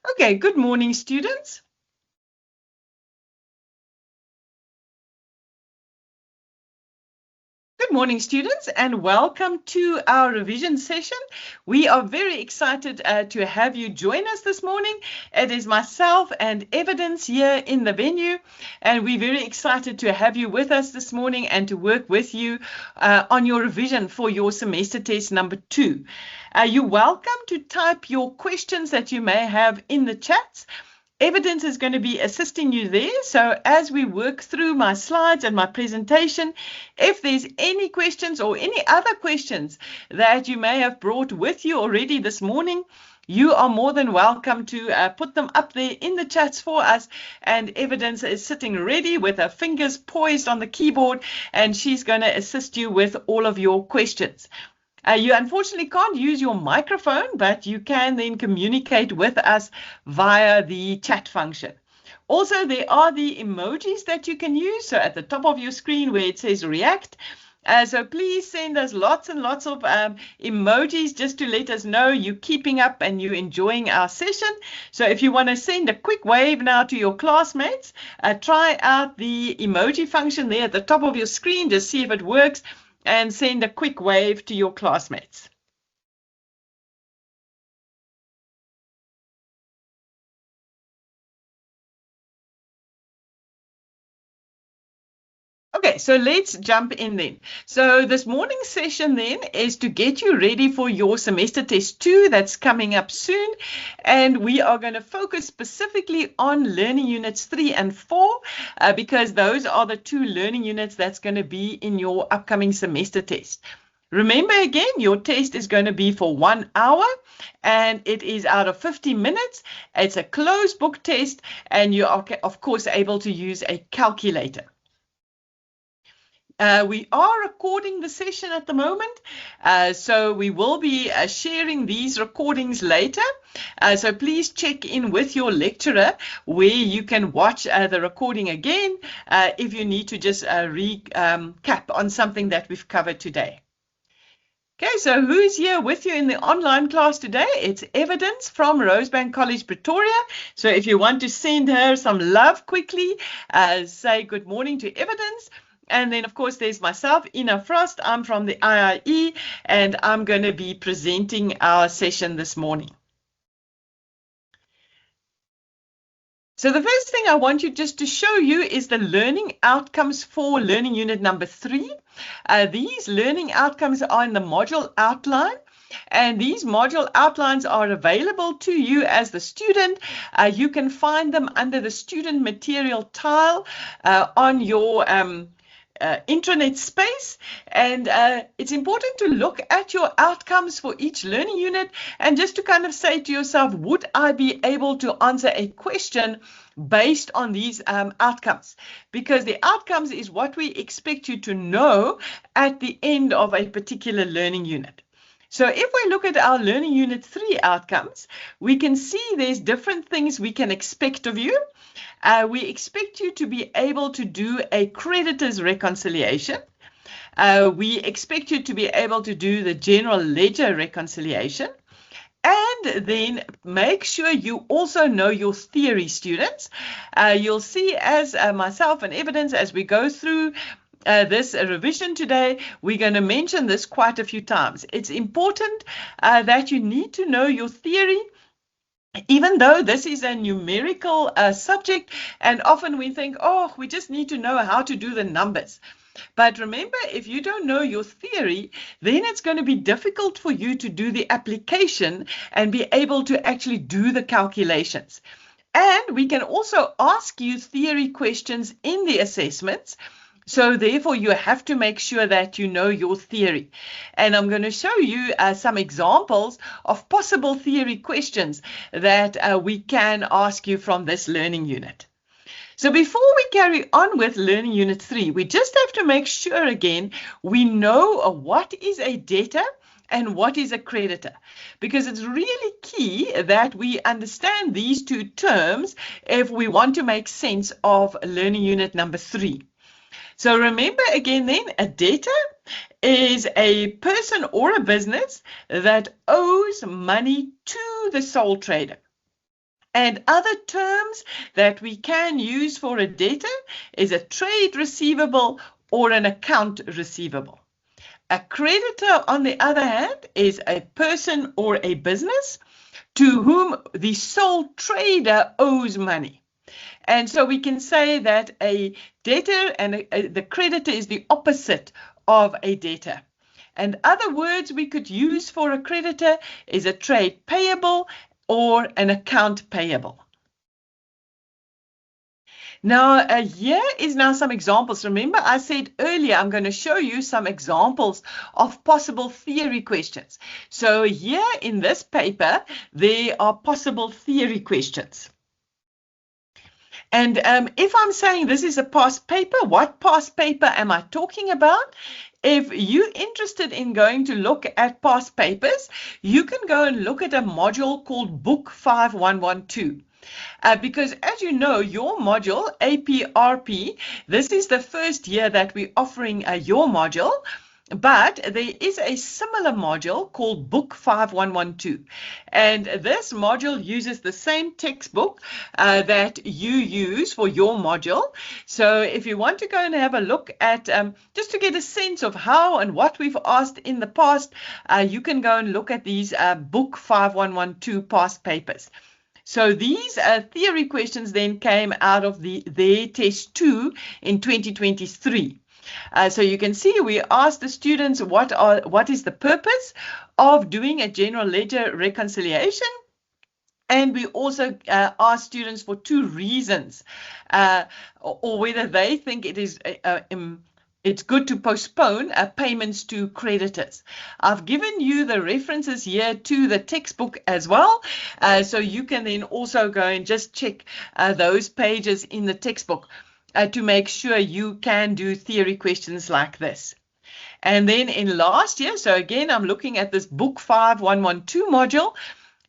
Okay, good morning, students. Good morning, students, and welcome to our revision session. We are very excited to have you join us this morning. It is myself and Evidence here in the venue, and we're very excited to have you with us this morning and to work with you on your revision for your semester test number 2. You're welcome to type your questions that you may have in the chats. Evidence is going to be assisting you there. So as we work through my slides and my presentation, if there's any questions or any other questions that you may have brought with you already this morning, you are more than welcome to put them up there in the chats for us. And Evidence is sitting ready with her fingers poised on the keyboard, and she's going to assist you with all of your questions. You unfortunately can't use your microphone, but you can then communicate with us via the chat function. Also, there are the emojis that you can use. So at the top of your screen where it says react, so please send us lots and lots of emojis just to let us know you're keeping up and you're enjoying our session. So if you want to send a quick wave now to your classmates, try out the emoji function there at the top of your screen. Just see if it works and send a quick wave to your classmates. Okay, so let's jump in then. So this morning's session then is to get you ready for your semester test 2 that's coming up soon. And we are going to focus specifically on learning units 3 and 4 because those are the 2 learning units that's going to be in your upcoming semester test. Remember again, your test is going to be for 1 hour and it is out of 50 minutes. It's a closed book test and you are, of course, able to use a calculator. We are recording the session at the moment, so we will be sharing these recordings later. So please check in with your lecturer where you can watch the recording again if you need to just recap on something that we've covered today. Okay, so who's here with you in the online class today? It's Evidence from Rosebank College, Pretoria. So if you want to send her some love quickly, say good morning to Evidence. And then, of course, there's myself, Ina Frost. I'm from the IIE, and I'm going to be presenting our session this morning. So the first thing I want you just to show you is the learning outcomes for learning unit number 3. These learning outcomes are in the module outline. And these module outlines are available to you as the student. You can find them under the student material tile on your intranet space, and it's important to look at your outcomes for each learning unit and just to kind of say to yourself, would I be able to answer a question based on these outcomes? Because the outcomes is what we expect you to know at the end of a particular learning unit. So if we look at our learning unit 3 outcomes, we can see there's different things we can expect of you. We expect you to be able to do a creditors reconciliation. We expect you to be able to do the general ledger reconciliation. And then make sure you also know your theory, students. You'll see as myself and Evidence as we go through this revision today, we're going to mention this quite a few times. It's important that you need to know your theory, even though this is a numerical subject, and often we think, oh, we just need to know how to do the numbers. But remember, if you don't know your theory, then it's going to be difficult for you to do the application and be able to actually do the calculations. And we can also ask you theory questions in the assessments. So therefore, you have to make sure that you know your theory. And I'm going to show you some examples of possible theory questions that we can ask you from this learning unit. So before we carry on with learning unit 3, we just have to make sure again we know what is a debtor and what is a creditor, because it's really key that we understand these two terms if we want to make sense of learning unit number 3. So remember again then, a debtor is a person or a business that owes money to the sole trader. And other terms that we can use for a debtor is a trade receivable or an account receivable. A creditor, on the other hand, is a person or a business to whom the sole trader owes money. And so we can say that a debtor and the creditor is the opposite of a debtor. And other words we could use for a creditor is a trade payable or an account payable. Now, here is now some examples. Remember, I said earlier, I'm going to show you some examples of possible theory questions. So here in this paper, there are possible theory questions. And if I'm saying this is a past paper, what past paper am I talking about? If you're interested in going to look at past papers, you can go and look at a module called Book 5112. Because as you know, your module, APRP, this is the first year that we're offering your module. But there is a similar module called Book 5112. And this module uses the same textbook that you use for your module. So if you want to go and have a look at, just to get a sense of how and what we've asked in the past, you can go and look at these Book 5112 past papers. So these theory questions then came out of their test 2 in 2023. So you can see we asked the students what is the purpose of doing a general ledger reconciliation. And we also asked students for 2 reasons, or whether they think it is it's good to postpone payments to creditors. I've given you the references here to the textbook as well, so you can then also go and just check those pages in the textbook to make sure you can do theory questions like this. And then in last year, so again, I'm looking at this Book 5112 module.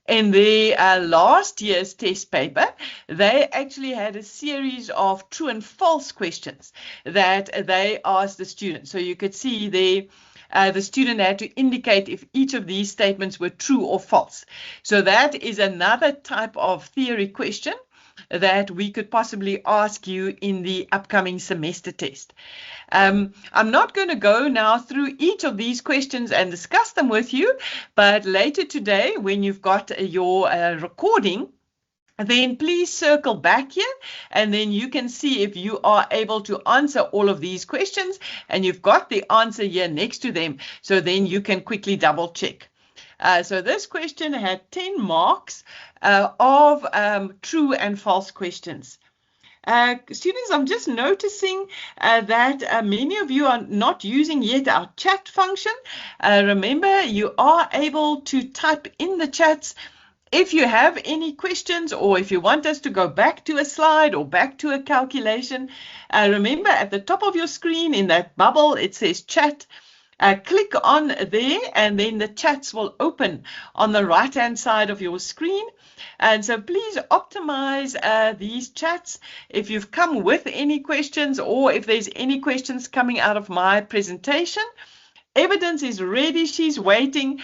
In the last year's test paper, they actually had a series of true and false questions that they asked the students. So you could see there, the student had to indicate if each of these statements were true or false. So that is another type of theory question that we could possibly ask you in the upcoming semester test. I'm not going to go now through each of these questions and discuss them with you, but later today, when you've got your recording, then please circle back here, and then you can see if you are able to answer all of these questions, and you've got the answer here next to them, so then you can quickly double check. So this question had 10 marks of true and false questions. Students, I'm just noticing that many of you are not using yet our chat function. Remember, you are able to type in the chats if you have any questions, or if you want us to go back to a slide or back to a calculation. Remember, at the top of your screen in that bubble, it says chat. Click on there, and then the chats will open on the right hand side of your screen. And so please optimize these chats. If you've come with any questions, or if there's any questions coming out of my presentation, Evidence is ready. She's waiting.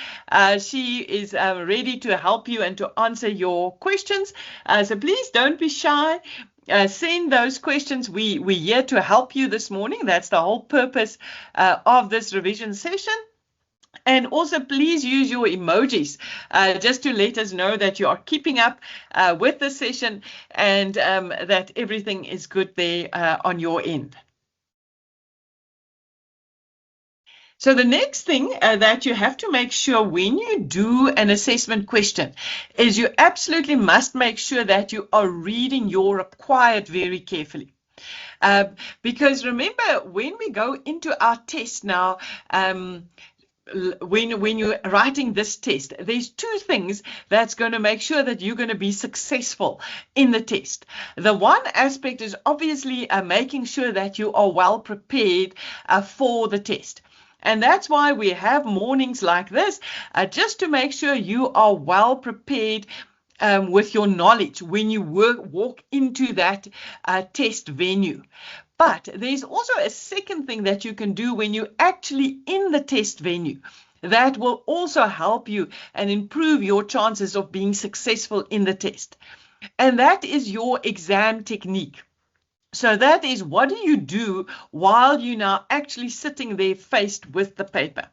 She is ready to help you and to answer your questions. So please don't be shy. Send those questions. We're here to help you this morning. That's the whole purpose of this revision session. And also, please use your emojis just to let us know that you are keeping up with the session and that everything is good there on your end. So the next thing that you have to make sure when you do an assessment question is you absolutely must make sure that you are reading your required very carefully. Because remember, when we go into our test now, when you're writing this test, there's 2 things that's going to make sure that you're going to be successful in the test. The one aspect is obviously making sure that you are well prepared for the test. And that's why we have mornings like this, just to make sure you are well prepared with your knowledge when you walk into that test venue. But there's also a second thing that you can do when you're actually in the test venue. that will also help you and improve your chances of being successful in the test. And that is your exam technique. So that is, what do you do while you're now actually sitting there faced with the paper?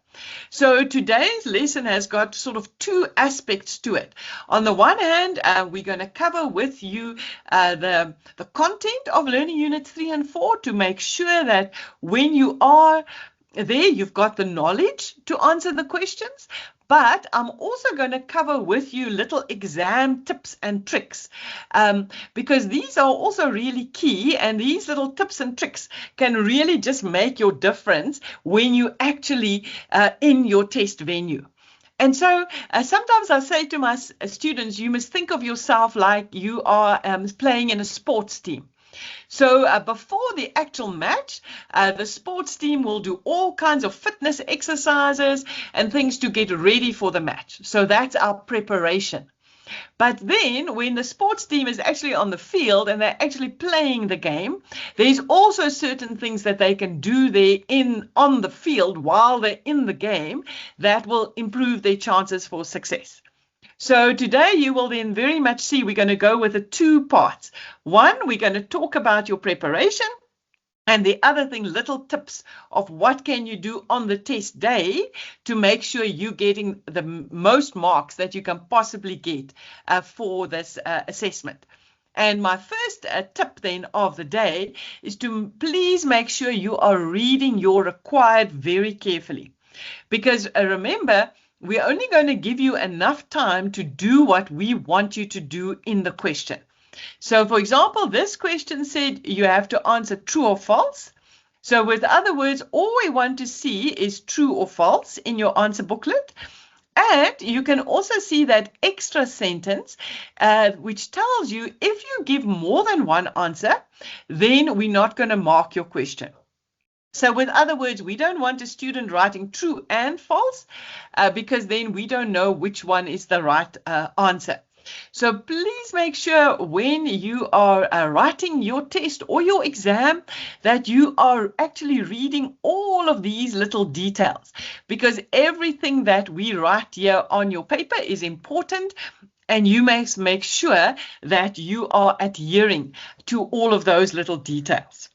So today's lesson has got sort of two aspects to it. On the one hand, we're going to cover with you the content of Learning Unit 3 and 4 to make sure that when you are there, you've got the knowledge to answer the questions. But I'm also going to cover with you little exam tips and tricks, because these are also really key, and these little tips and tricks can really just make your difference when you actually in your test venue. And so sometimes I say to my students, you must think of yourself like you are playing in a sports team. So before the actual match, the sports team will do all kinds of fitness exercises and things to get ready for the match. So that's our preparation. But then when the sports team is actually on the field and they're actually playing the game, there's also certain things that they can do there on the field while they're in the game that will improve their chances for success. So today you will then very much see we're going to go with the two parts. One, we're going to talk about your preparation, and the other thing, little tips of what can you do on the test day to make sure you're getting the most marks that you can possibly get for this assessment. And my first tip then of the day is to please make sure you are reading your required very carefully. Because remember, we're only going to give you enough time to do what we want you to do in the question. So, for example, this question said you have to answer true or false. So, with other words, all we want to see is true or false in your answer booklet. And you can also see that extra sentence, which tells you if you give more than one answer, then we're not going to mark your question. So with other words, we don't want a student writing true and false because then we don't know which one is the right answer. So please make sure when you are writing your test or your exam that you are actually reading all of these little details, because everything that we write here on your paper is important, and you must make sure that you are adhering to all of those little details.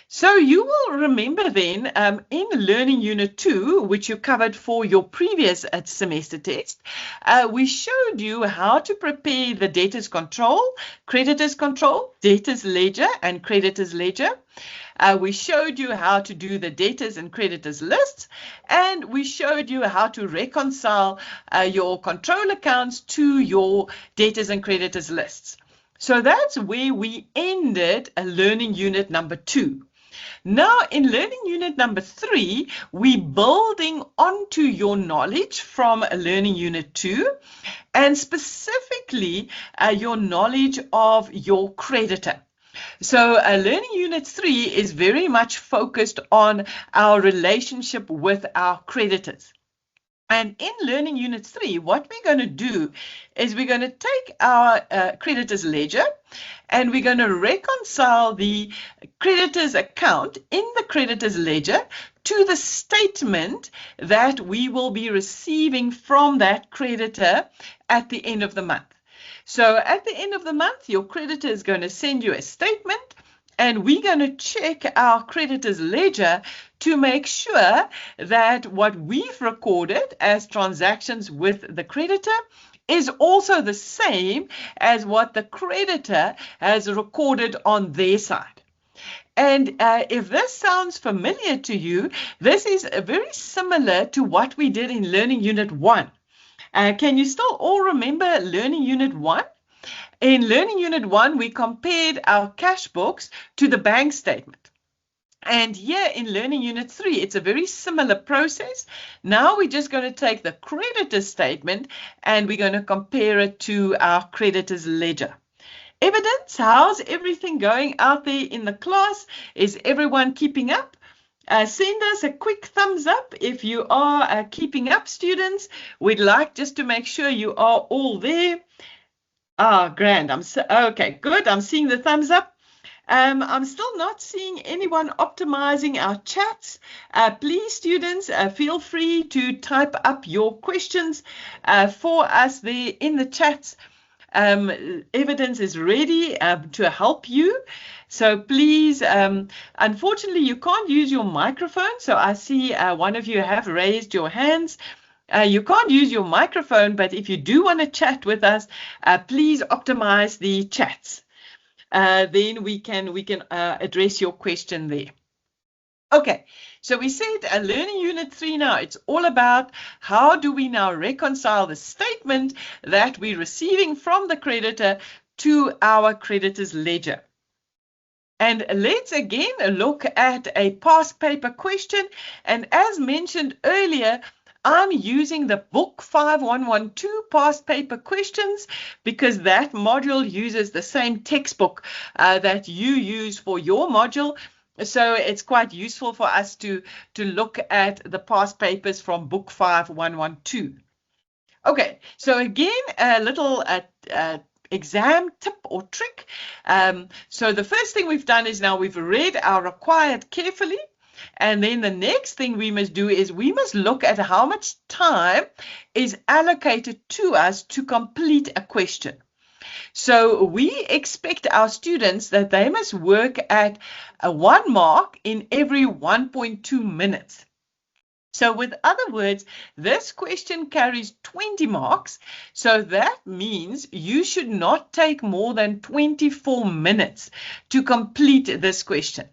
So you will remember then in Learning Unit 2, which you covered for your previous semester test, we showed you how to prepare the debtors control, creditors control, debtors ledger, and creditors ledger. We showed you how to do the debtors and creditors lists, and we showed you how to reconcile your control accounts to your debtors and creditors lists. So that's where we ended Learning Unit number 2. Now, in Learning Unit number 3, we're building onto your knowledge from Learning Unit 2, and specifically your knowledge of your creditor. So Learning Unit 3 is very much focused on our relationship with our creditors. And in Learning Unit 3, what we're going to do is we're going to take our creditors ledger and we're going to reconcile the creditors account in the creditors ledger to the statement that we will be receiving from that creditor at the end of the month. So at the end of the month, your creditor is going to send you a statement, and we're going to check our creditors ledger to make sure that what we've recorded as transactions with the creditor is also the same as what the creditor has recorded on their side. And if this sounds familiar to you, this is very similar to what we did in Learning Unit 1. Can you still all remember Learning Unit 1? In Learning Unit 1, we compared our cash books to the bank statement. And here in Learning Unit 3, it's a very similar process. Now we're just going to take the creditor statement and we're going to compare it to our creditor's ledger. Evidence, how's everything going out there in the class? Is everyone keeping up? Send us a quick thumbs up if you are keeping up, students. We'd like just to make sure you are all there. Ah, grand. Okay, good. I'm seeing the thumbs up. I'm still not seeing anyone optimizing our chats. Please, students, feel free to type up your questions for us there in the chats. Evidence is ready to help you. So please, unfortunately, you can't use your microphone. So I see one of you have raised your hands. You can't use your microphone, but if you do want to chat with us, please optimize the chats. Then we can address your question there. Okay, so we said Learning Unit 3 now, it's all about how do we now reconcile the statement that we're receiving from the creditor to our creditor's ledger. And let's again look at a past paper question. And as mentioned earlier, I'm using the book 5112 past paper questions because that module uses the same textbook that you use for your module. So it's quite useful for us to look at the past papers from book 5112. Okay, so again, a little exam tip or trick. So the first thing we've done is now we've read our required carefully. And then the next thing we must do is we must look at how much time is allocated to us to complete a question. So we expect our students that they must work at 1 mark in every 1.2 minutes. So with other words, this question carries 20 marks. So that means you should not take more than 24 minutes to complete this question.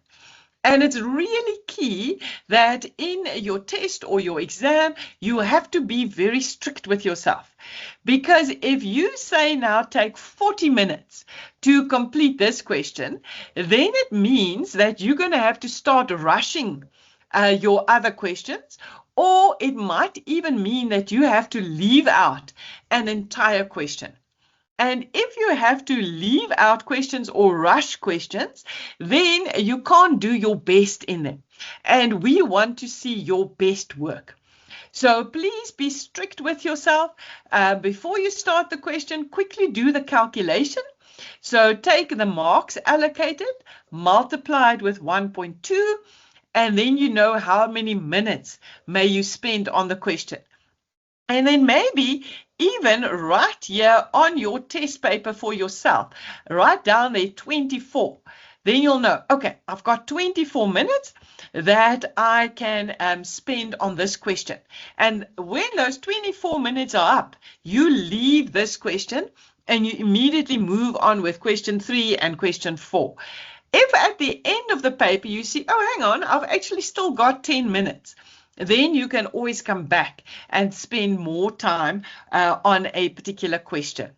And it's really key that in your test or your exam, you have to be very strict with yourself. Because if you say now take 40 minutes to complete this question, then it means that you're going to have to start rushing your other questions, or it might even mean that you have to leave out an entire question. And if you have to leave out questions or rush questions, then you can't do your best in them. And we want to see your best work. So please be strict with yourself. Before you start the question, quickly do the calculation. So take the marks allocated, multiplied with 1.2, and then you know how many minutes may you spend on the question. And then maybe even write here on your test paper for yourself, write down there 24. Then you'll know, okay, I've got 24 minutes that I can spend on this question. And when those 24 minutes are up, you leave this question and you immediately move on with question 3 and question 4. If at the end of the paper you see, oh, hang on, I've actually still got 10 minutes, then you can always come back and spend more time on a particular question.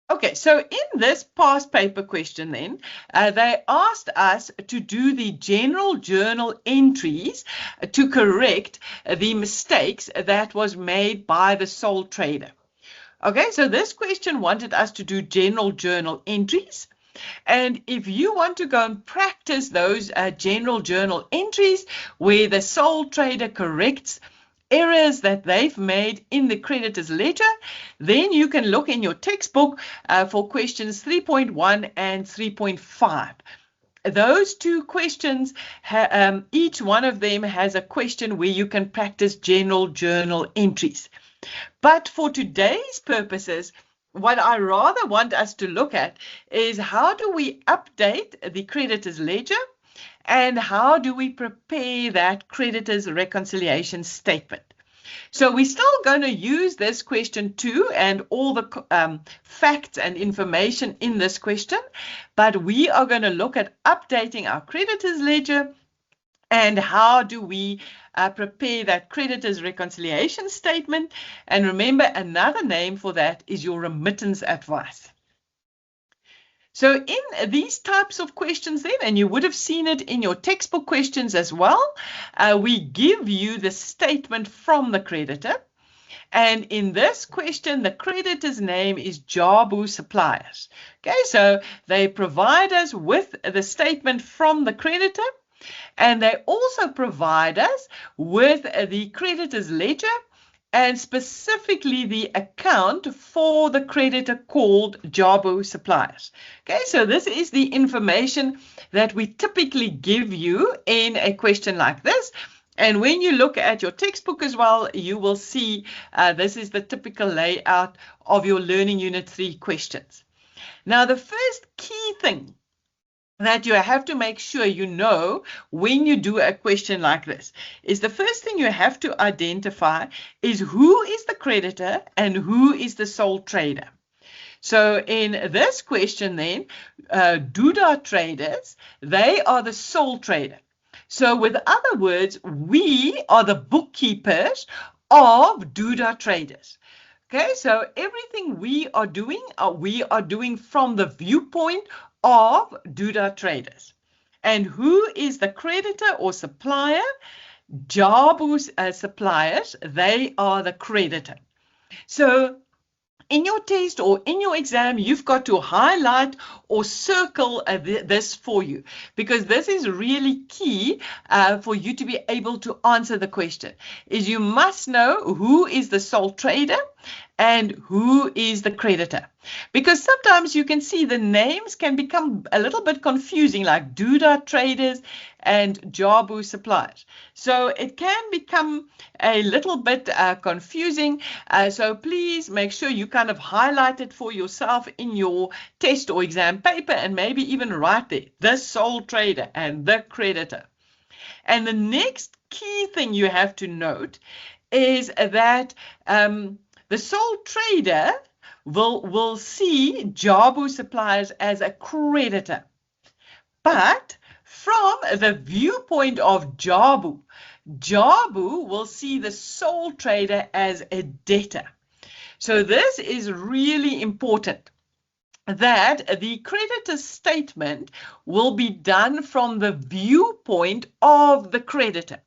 Okay, so in this past paper question then, they asked us to do the general journal entries to correct the mistakes that was made by the sole trader. Okay, so this question wanted us to do general journal entries. And if you want to go and practice those general journal entries where the sole trader corrects errors that they've made in the creditor's ledger, then you can look in your textbook for questions 3.1 and 3.5. Those two questions, each one of them has a question where you can practice general journal entries. But for today's purposes, what I rather want us to look at is how do we update the creditor's ledger and how do we prepare that creditor's reconciliation statement. So we're still going to use this question too and all the facts and information in this question, but we are going to look at updating our creditor's ledger and how do we prepare that creditor's reconciliation statement. And remember, another name for that is your remittance advice. So in these types of questions then, and you would have seen it in your textbook questions as well, we give you the statement from the creditor. And in this question, the creditor's name is Jabu Suppliers. Okay, so they provide us with the statement from the creditor. And they also provide us with the creditor's ledger and specifically the account for the creditor called Jabu Suppliers. Okay, so this is the information that we typically give you in a question like this. And when you look at your textbook as well, you will see this is the typical layout of your Learning Unit 3 questions. Now, the first key thing that you have to make sure you know when you do a question like this is the first thing you have to identify is who is the creditor and who is the sole trader. So in this question then, Duda Traders, they are the sole trader. So with other words, we are the bookkeepers of Duda Traders. Okay, so everything we are doing from the viewpoint of Duda Traders. And who is the creditor or supplier? Jabu's suppliers, they are the creditor. So in your test or in your exam, you've got to highlight or circle this for you, because this is really key for you to be able to answer the question. Is you must know who is the sole trader and who is the creditor. Because sometimes you can see the names can become a little bit confusing, like Duda Traders and Jabu Suppliers. So it can become a little bit confusing. So please make sure you kind of highlight it for yourself in your test or exam paper, and maybe even write there, the sole trader and the creditor. And the next key thing you have to note is that the sole trader will see Jabu Suppliers as a creditor. But from the viewpoint of Jabu, Jabu will see the sole trader as a debtor. So this is really important, that the creditor statement will be done from the viewpoint of the creditor,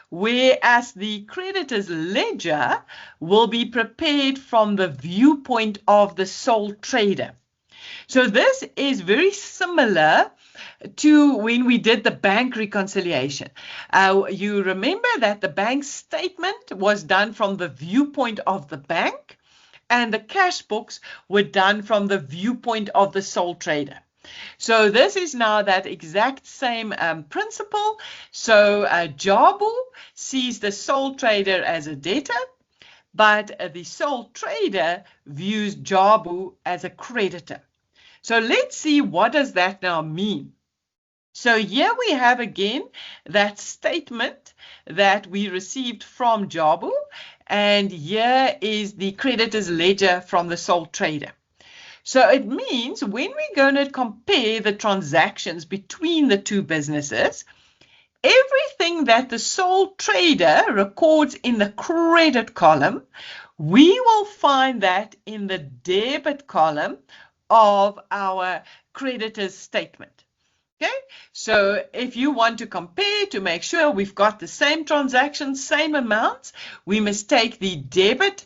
whereas the creditor's ledger will be prepared from the viewpoint of the sole trader. So this is very similar to when we did the bank reconciliation. You remember that the bank statement was done from the viewpoint of the bank, and the cash books were done from the viewpoint of the sole trader. So this is now that exact same principle. So Jabu sees the sole trader as a debtor, but the sole trader views Jabu as a creditor. So let's see, what does that now mean? So here we have again that statement that we received from Jabu, and here is the creditor's ledger from the sole trader. So it means when we're going to compare the transactions between the two businesses, everything that the sole trader records in the credit column, we will find that in the debit column of our creditor's statement. Okay, so if you want to compare to make sure we've got the same transactions, same amounts, we must take the debit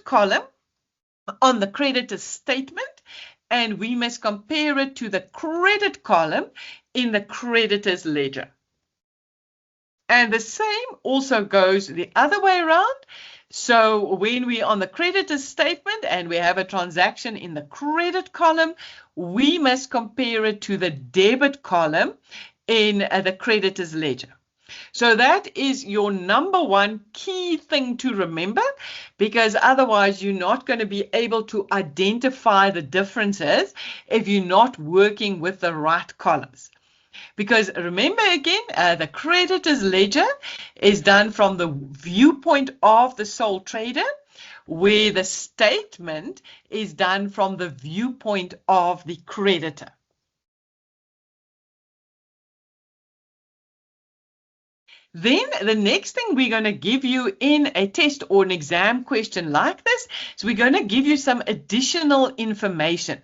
column on the creditor's statement, and we must compare it to the credit column in the creditor's ledger. And the same also goes the other way around. So when we're on the creditor's statement and we have a transaction in the credit column, we must compare it to the debit column in the creditor's ledger. So that is your number one key thing to remember, because otherwise you're not going to be able to identify the differences if you're not working with the right columns. Because remember again, the creditor's ledger is done from the viewpoint of the sole trader, where the statement is done from the viewpoint of the creditor. Then the next thing we're going to give you in a test or an exam question like this is we're going to give you some additional information.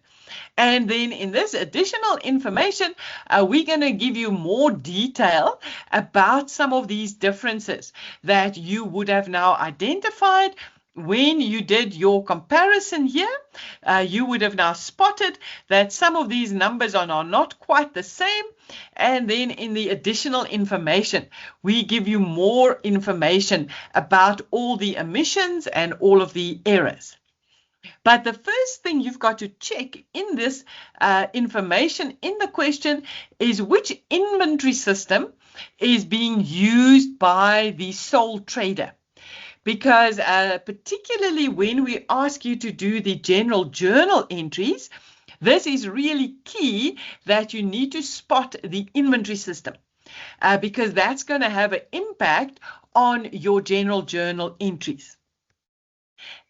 And then in this additional information, we're going to give you more detail about some of these differences that you would have now identified when you did your comparison here, you would have now spotted that some of these numbers are now not quite the same. And then in the additional information, we give you more information about all the omissions and all of the errors. But the first thing you've got to check in this information in the question is which inventory system is being used by the sole trader. Because particularly when we ask you to do the general journal entries, this is really key that you need to spot the inventory system because that's going to have an impact on your general journal entries.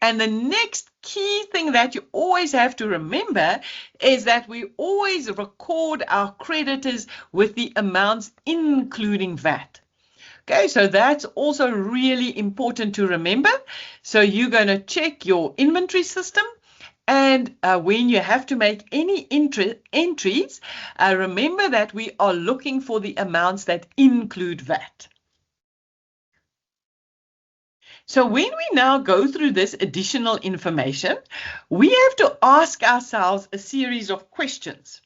And the next key thing that you always have to remember is that we always record our creditors with the amounts including VAT. Okay, so that's also really important to remember. So you're going to check your inventory system, and when you have to make any entries, remember that we are looking for the amounts that include VAT. So when we now go through this additional information, we have to ask ourselves a series of questions.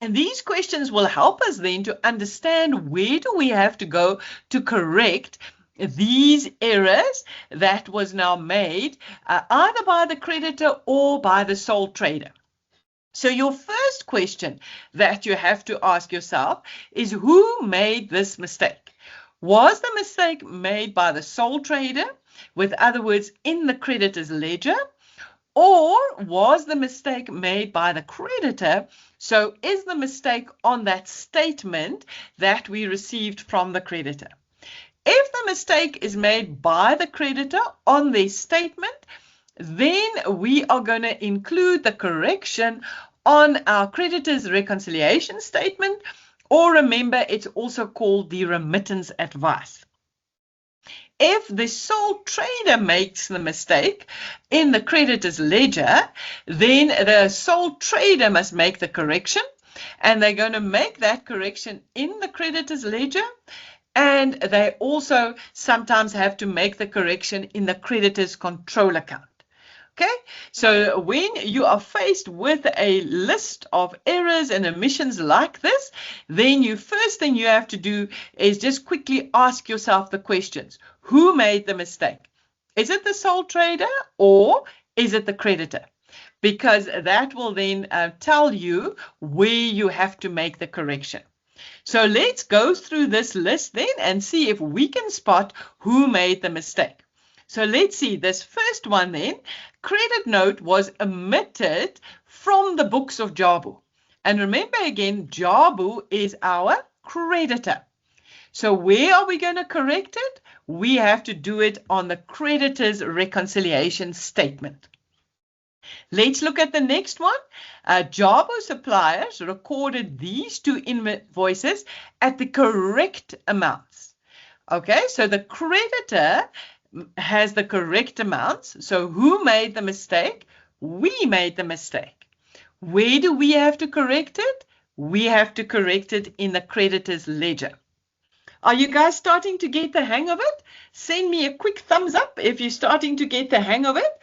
And these questions will help us then to understand where do we have to go to correct these errors that was now made either by the creditor or by the sole trader. So your first question that you have to ask yourself is who made this mistake? Was the mistake made by the sole trader, with other words, in the creditor's ledger? Or was the mistake made by the creditor? So is the mistake on that statement that we received from the creditor? If the mistake is made by the creditor on their statement, then we are going to include the correction on our creditor's reconciliation statement, or remember, it's also called the remittance advice. If the sole trader makes the mistake in the creditor's ledger, then the sole trader must make the correction, and they're going to make that correction in the creditor's ledger, and they also sometimes have to make the correction in the creditor's control account. Okay, so when you are faced with a list of errors and omissions like this, then first thing you have to do is just quickly ask yourself the questions. Who made the mistake? Is it the sole trader or is it the creditor? Because that will then tell you where you have to make the correction. So let's go through this list then and see if we can spot who made the mistake. So let's see, this first one then, credit note was omitted from the books of Jabu. And remember again, Jabu is our creditor. So where are we going to correct it? We have to do it on the creditor's reconciliation statement. Let's look at the next one. Jabu suppliers recorded these two invoices at the correct amounts. Okay, so the creditor has the correct amounts. So who made the mistake? We made the mistake. Where do we have to correct it? We have to correct it in the creditor's ledger. Are you guys starting to get the hang of it? Send me a quick thumbs up if you're starting to get the hang of it.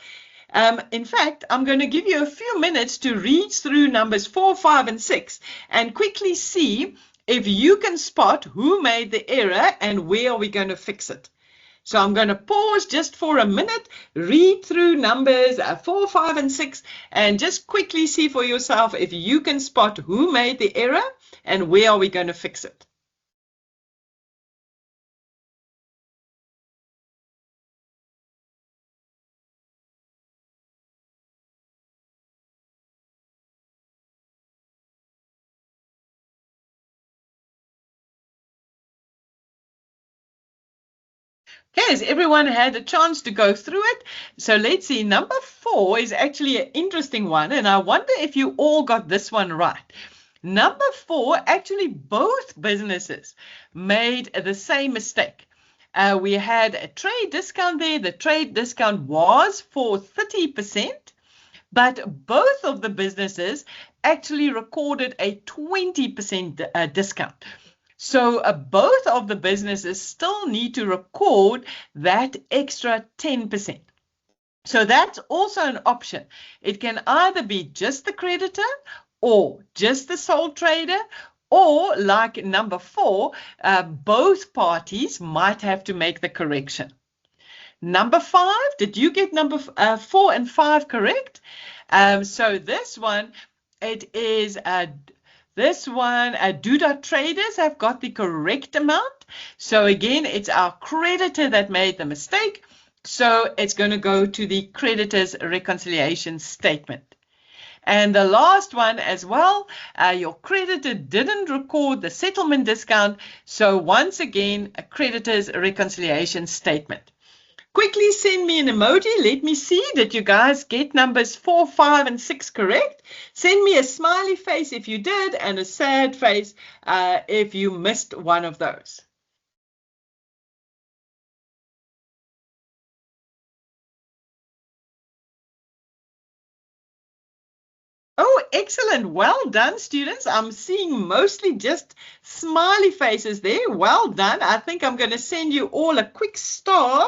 In fact, I'm going to give you a few minutes to read through numbers 4, 5, and 6 and quickly see if you can spot who made the error and where are we going to fix it. So I'm going to pause just for a minute, read through numbers 4, 5, and 6, and just quickly see for yourself if you can spot who made the error and where are we going to fix it. Okay, has everyone had a chance to go through it? So let's see, number 4 is actually an interesting one, and I wonder if you all got this one right. Number 4, actually both businesses made the same mistake. We had a trade discount there. The trade discount was for 30%, but both of the businesses actually recorded a 20% discount. So both of the businesses still need to record that extra 10%. So that's also an option. It can either be just the creditor or just the sole trader, or like number 4, both parties might have to make the correction. Number 5, did you get number 4 and 5 correct? So this one, it is this one, Duda Traders have got the correct amount. So again, it's our creditor that made the mistake. So it's going to go to the creditor's reconciliation statement. And the last one as well, your creditor didn't record the settlement discount. So once again, a creditor's reconciliation statement. Quickly send me an emoji. Let me see. Did you guys get numbers 4, 5, and 6 correct? Send me a smiley face if you did and a sad face if you missed one of those. Oh, excellent. Well done, students. I'm seeing mostly just smiley faces there. Well done. I think I'm going to send you all a quick star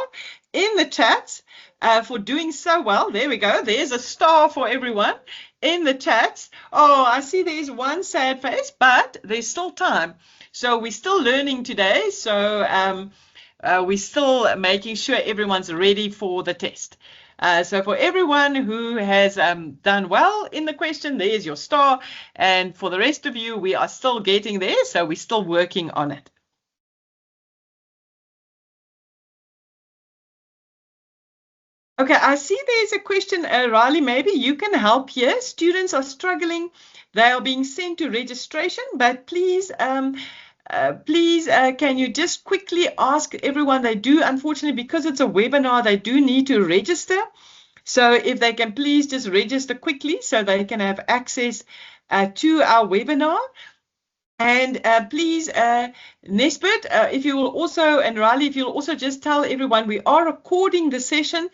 in the chat for doing so well. There we go. There's a star for everyone in the chats. Oh, I see there's one sad face, but there's still time. So we're still learning today. So we're still making sure everyone's ready for the test. So for everyone who has done well in the question, there's your star. And for the rest of you, we are still getting there. So we're still working on it. Okay, I see there's a question, Riley, maybe you can help here. Students are struggling. They are being sent to registration, but please, can you just quickly ask everyone? They do, unfortunately, because it's a webinar, they do need to register. So if they can please just register quickly so they can have access to our webinar. And please, Nesbit, if you will also, and Riley, if you'll also just tell everyone, we are recording the session.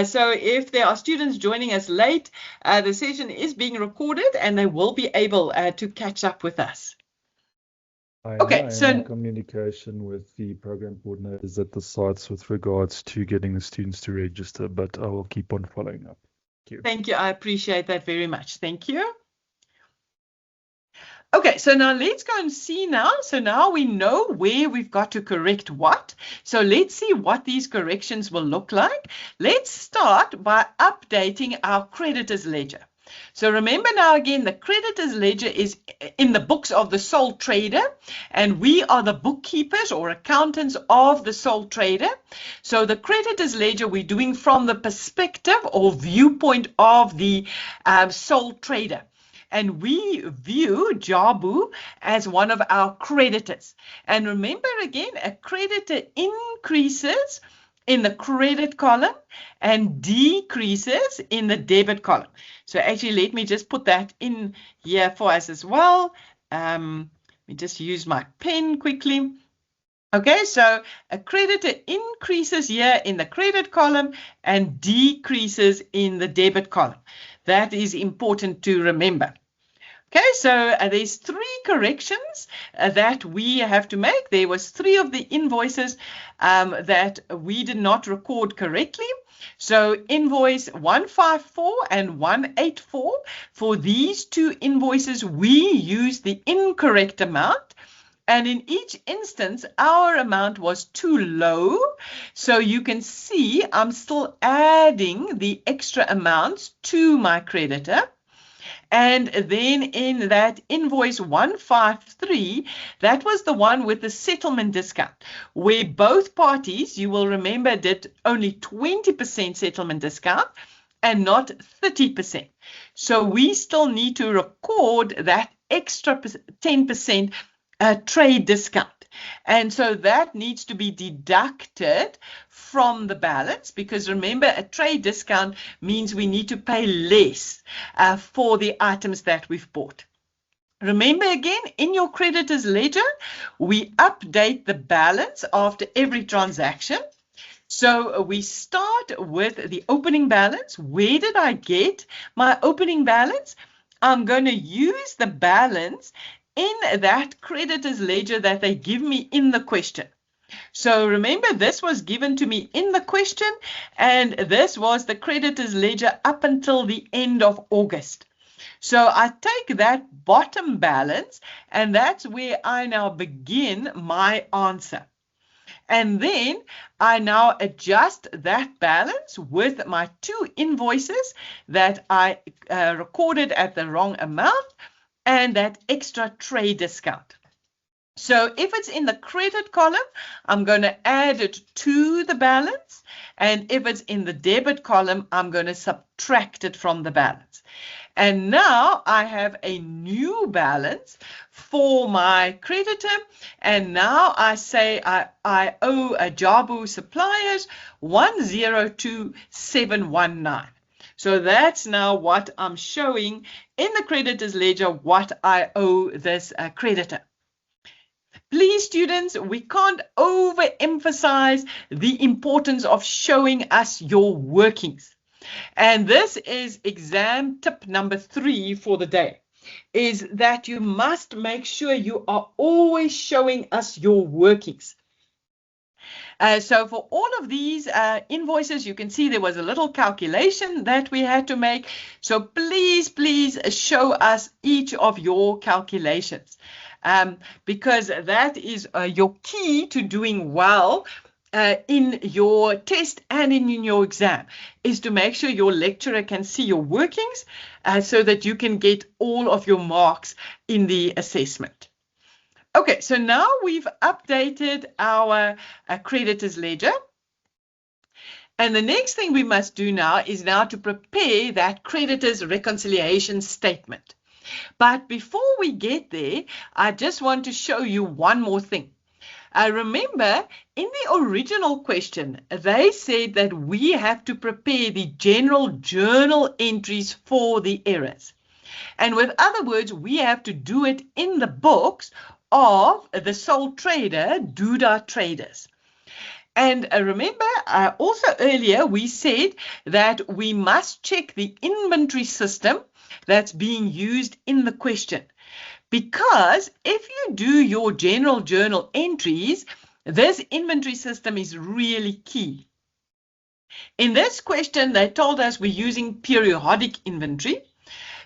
So if there are students joining us late, the session is being recorded and they will be able to catch up with us. Okay, so in communication with the program coordinators at the sites with regards to getting the students to register, but I will keep on following up. Thank you. Thank you. I appreciate that very much. Thank you. Okay, so now let's go and see now. So now we know where we've got to correct what. So let's see what these corrections will look like. Let's start by updating our creditor's ledger. So remember now again, the creditor's ledger is in the books of the sole trader, and we are the bookkeepers or accountants of the sole trader. So the creditor's ledger we're doing from the perspective or viewpoint of the sole trader. And we view Jabu as one of our creditors. And remember again, a creditor increases in the credit column and decreases in the debit column. So actually, let me just put that in here for us as well. Let me just use my pen quickly. Okay, so a creditor increases here in the credit column and decreases in the debit column. That is important to remember. Okay, so there's 3 corrections that we have to make. There was 3 of the invoices that we did not record correctly. So invoice 154 and 184, for these 2 invoices, we used the incorrect amount. And in each instance, our amount was too low. So you can see I'm still adding the extra amounts to my creditor. And then in that invoice 153, that was the one with the settlement discount, where both parties, you will remember, did only 20% settlement discount and not 30%. So we still need to record that extra 10% trade discount. And so that needs to be deducted from the balance, because remember, a trade discount means we need to pay less for the items that we've bought. Remember again, in your creditor's ledger, we update the balance after every transaction. So we start with the opening balance. Where did I get my opening balance? I'm going to use the balance in that creditor's ledger that they give me in the question. So remember, this was given to me in the question, and this was the creditor's ledger up until the end of August. So I take that bottom balance, and that's where I now begin my answer. And then I now adjust that balance with my 2 invoices that I recorded at the wrong amount and that extra trade discount. So if it's in the credit column, I'm going to add it to the balance. And if it's in the debit column, I'm going to subtract it from the balance. And now I have a new balance for my creditor. And now I say I owe a Jabu Suppliers 102,719. So that's now what I'm showing in the creditor's ledger, what I owe this creditor. Please, students, we can't overemphasize the importance of showing us your workings. And this is exam tip number 3 for the day, is that you must make sure you are always showing us your workings. So for all of these invoices, you can see there was a little calculation that we had to make. So please, please show us each of your calculations. Because that is your key to doing well in your test and in your exam, is to make sure your lecturer can see your workings so that you can get all of your marks in the assessment. Okay, so now we've updated our creditor's ledger. And the next thing we must do now is to prepare that creditor's reconciliation statement. But before we get there, I just want to show you one more thing. Remember, in the original question, they said that we have to prepare the general journal entries for the errors. And with other words, we have to do it in the books of the sole trader, Duda Traders. And remember, also earlier we said that we must check the inventory system that's being used in the question. Because if you do your general journal entries, this inventory system is really key. In this question, they told us we're using periodic inventory.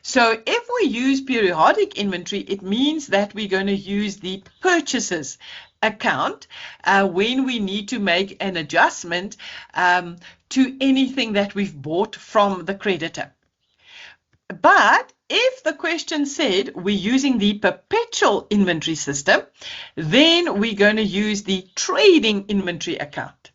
So if we use periodic inventory, it means that we're going to use the purchases account when we need to make an adjustment to anything that we've bought from the creditor. But if the question said we're using the perpetual inventory system, then we're going to use the trading inventory account.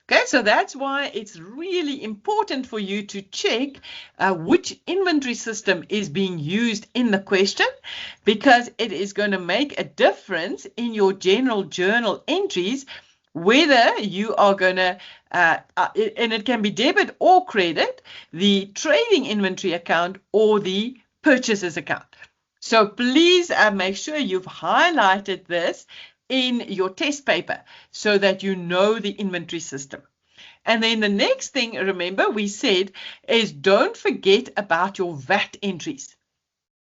Okay, so that's why it's really important for you to check which inventory system is being used in the question, because it is going to make a difference in your general journal entries, whether you are going to, and it can be debit or credit, the trading inventory account or the purchases account. So please make sure you've highlighted this in your test paper so that you know the inventory system. And then the next thing, remember, we said is don't forget about your VAT entries.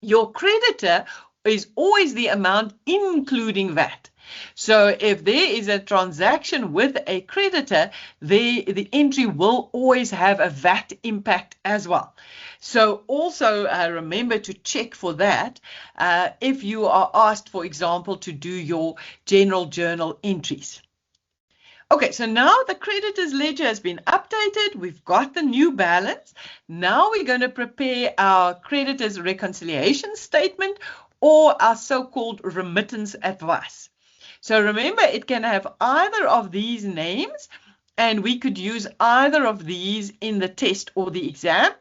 Your creditor is always the amount including VAT. So if there is a transaction with a creditor, the entry will always have a VAT impact as well. So also remember to check for that if you are asked, for example, to do your general journal entries. Okay, so now the creditor's ledger has been updated. We've got the new balance. Now we're going to prepare our creditor's reconciliation statement or our so-called remittance advice. So remember, it can have either of these names, and we could use either of these in the test or the exam.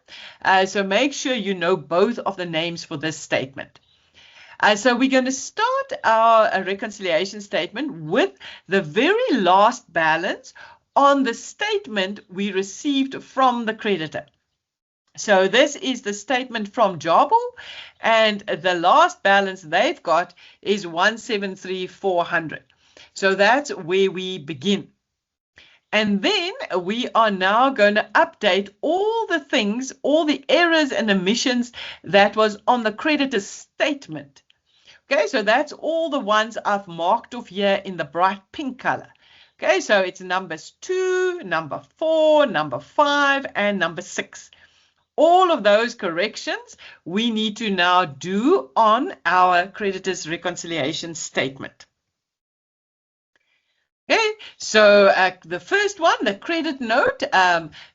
So make sure you know both of the names for this statement. So we're going to start our reconciliation statement with the very last balance on the statement we received from the creditor. So this is the statement from Jabu, and the last balance they've got is 173,400. So that's where we begin. And then we are now going to update all the things, all the errors and omissions that was on the creditor's statement Okay, so that's all the ones I've marked off here in the bright pink color. Okay, so it's numbers 2, number 4, number 5, and number 6. All of those corrections we need to now do on our creditors reconciliation statement. Okay, so the first one, the credit note,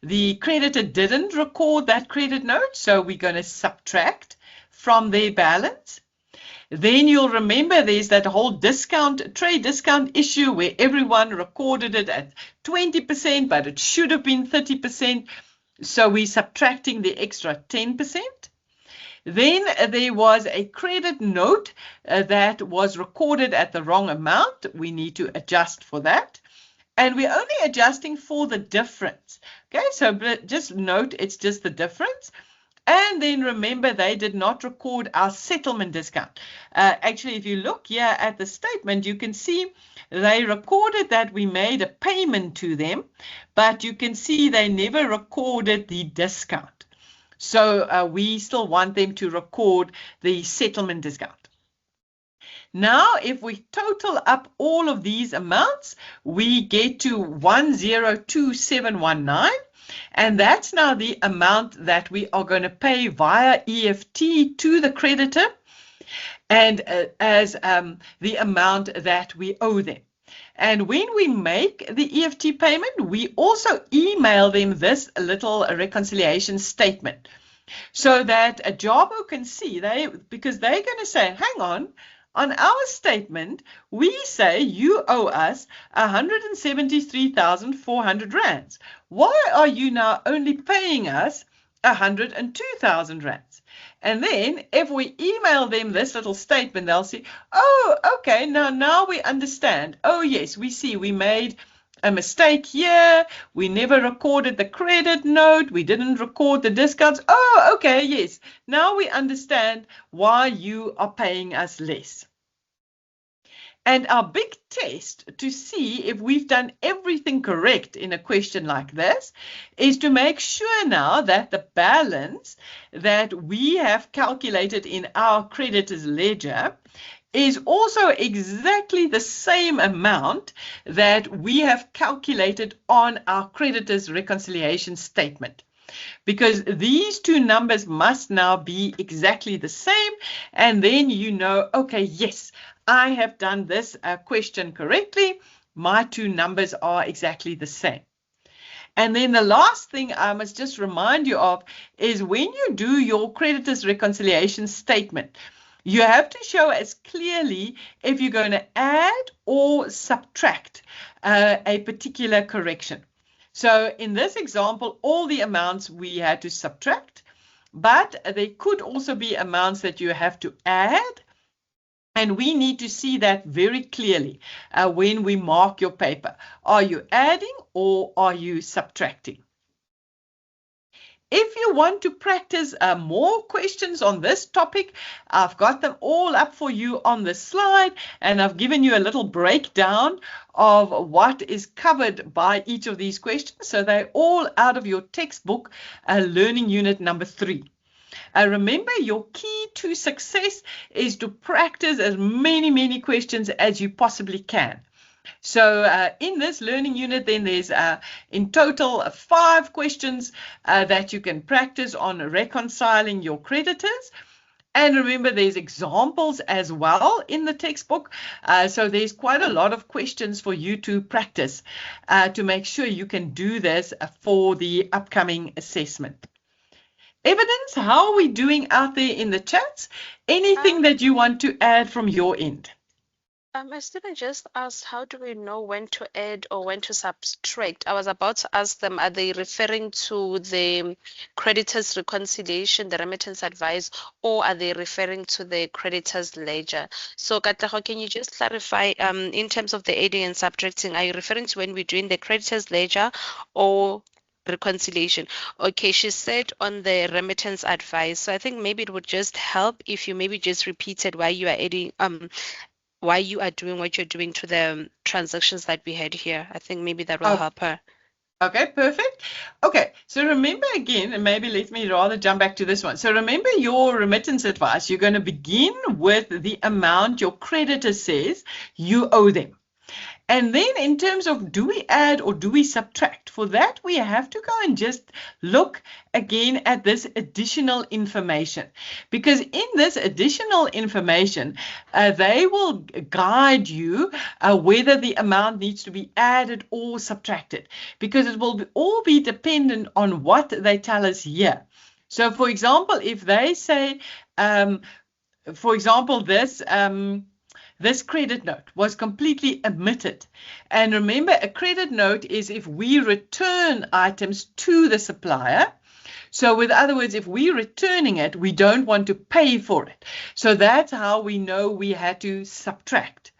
the creditor didn't record that credit note, so we're going to subtract from their balance. Then you'll remember there's that whole trade discount issue where everyone recorded it at 20%, but it should have been 30%. So we're subtracting the extra 10%. Then there was a credit note that was recorded at the wrong amount. We need to adjust for that. And we're only adjusting for the difference. Okay, so just note it's just the difference. And then remember, they did not record our settlement discount. Actually, if you look here at the statement, you can see they recorded that we made a payment to them, but you can see they never recorded the discount. So we still want them to record the settlement discount. Now, if we total up all of these amounts, we get to 102719. And that's now the amount that we are going to pay via EFT to the creditor and as the amount that we owe them. And when we make the EFT payment, we also email them this little reconciliation statement so that a Jabo can see, because they're going to say, hang on our statement, we say you owe us 173,400 rands. Why are you now only paying us 102,000 rands? And then if we email them this little statement, they'll say, oh, okay, now we understand. Oh, yes, we see we made a mistake here. We never recorded the credit note. We didn't record the discounts. Oh, okay, yes. Now we understand why you are paying us less. And our big test to see if we've done everything correct in a question like this is to make sure now that the balance that we have calculated in our creditors ledger is also exactly the same amount that we have calculated on our creditors reconciliation statement. Because these two numbers must now be exactly the same, and then you know, okay, yes, I have done this question correctly. My two numbers are exactly the same. And then the last thing I must just remind you of is when you do your creditors reconciliation statement, you have to show as clearly if you're going to add or subtract a particular correction. So in this example, all the amounts we had to subtract, but there could also be amounts that you have to add. And we need to see that very clearly when we mark your paper. Are you adding or are you subtracting? If you want to practice more questions on this topic, I've got them all up for you on the slide, and I've given you a little breakdown of what is covered by each of these questions. So they're all out of your textbook, Learning Unit number 3. Remember, your key to success is to practice as many questions as you possibly can. So in this learning unit, then there's in total 5 questions that you can practice on reconciling your creditors. And remember, there's examples as well in the textbook. So there's quite a lot of questions for you to practice to make sure you can do this for the upcoming assessment. Evidence, how are we doing out there in the chats? Anything that you want to add from your end? My student just asked, how do we know when to add or when to subtract? I was about to ask them, are they referring to the creditors reconciliation, the remittance advice, or are they referring to the creditors ledger? So, Katlaho, can you just clarify in terms of the adding and subtracting, are you referring to when we're doing the creditors ledger or reconciliation? Okay, she said on the remittance advice. So I think maybe it would just help if you maybe just repeated why you are adding why you are doing what you're doing to the transactions that we had here. I think maybe that will help her. Okay, perfect. Okay, so remember again, and maybe let me rather jump back to this one. So remember your remittance advice. You're going to begin with the amount your creditor says you owe them. And then in terms of do we add or do we subtract, for that we have to go and just look again at this additional information. Because in this additional information, they will guide you whether the amount needs to be added or subtracted. Because it will all be dependent on what they tell us here. So for example, if they say, for example, this credit note was completely omitted. And remember, a credit note is if we return items to the supplier. So with other words, if we're returning it, we don't want to pay for it. So that's how we know we had to subtract.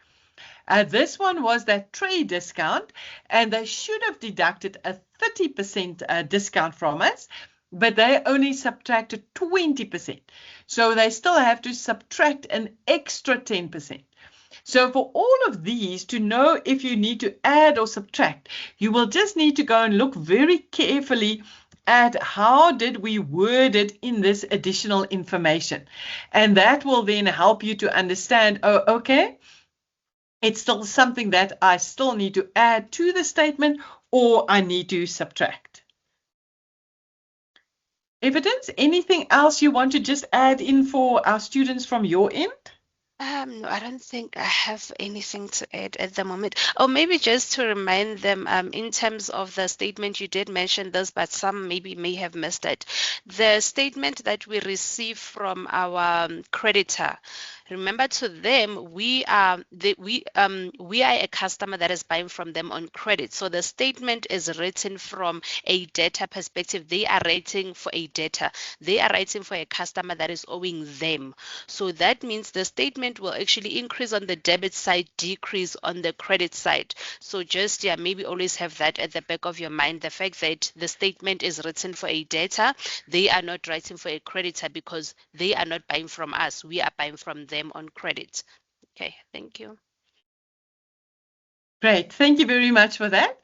This one was that trade discount, and they should have deducted a 30% discount from us, but they only subtracted 20%. So they still have to subtract an extra 10%. So for all of these, to know if you need to add or subtract, you will just need to go and look very carefully at how did we word it in this additional information. And that will then help you to understand, oh, okay, it's still something that I still need to add to the statement or I need to subtract. Evidence, anything else you want to just add in for our students from your end? No, I don't think I have anything to add at the moment. Or maybe just to remind them, in terms of the statement, you did mention this, but some maybe may have missed it. The statement that we receive from our creditor, remember, to them, we are a customer that is buying from them on credit. So the statement is written from a debtor perspective. They are writing for a debtor. They are writing for a customer that is owing them. So that means the statement will actually increase on the debit side, decrease on the credit side. So just, maybe always have that at the back of your mind, the fact that the statement is written for a debtor. They are not writing for a creditor because they are not buying from us. We are buying from them on credit. Okay, thank you. Great, thank you very much for that.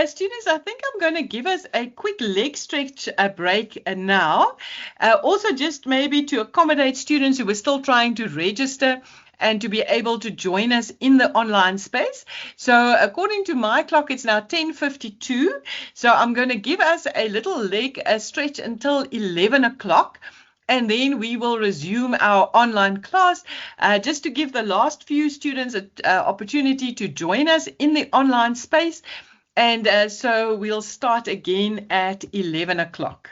Students, I think I'm going to give us a quick leg stretch break now. Also, just maybe to accommodate students who were still trying to register and to be able to join us in the online space. So according to my clock, it's now 10:52. So I'm going to give us a little leg stretch until 11 o'clock. And then we will resume our online class just to give the last few students an opportunity to join us in the online space. And so we'll start again at 11 o'clock.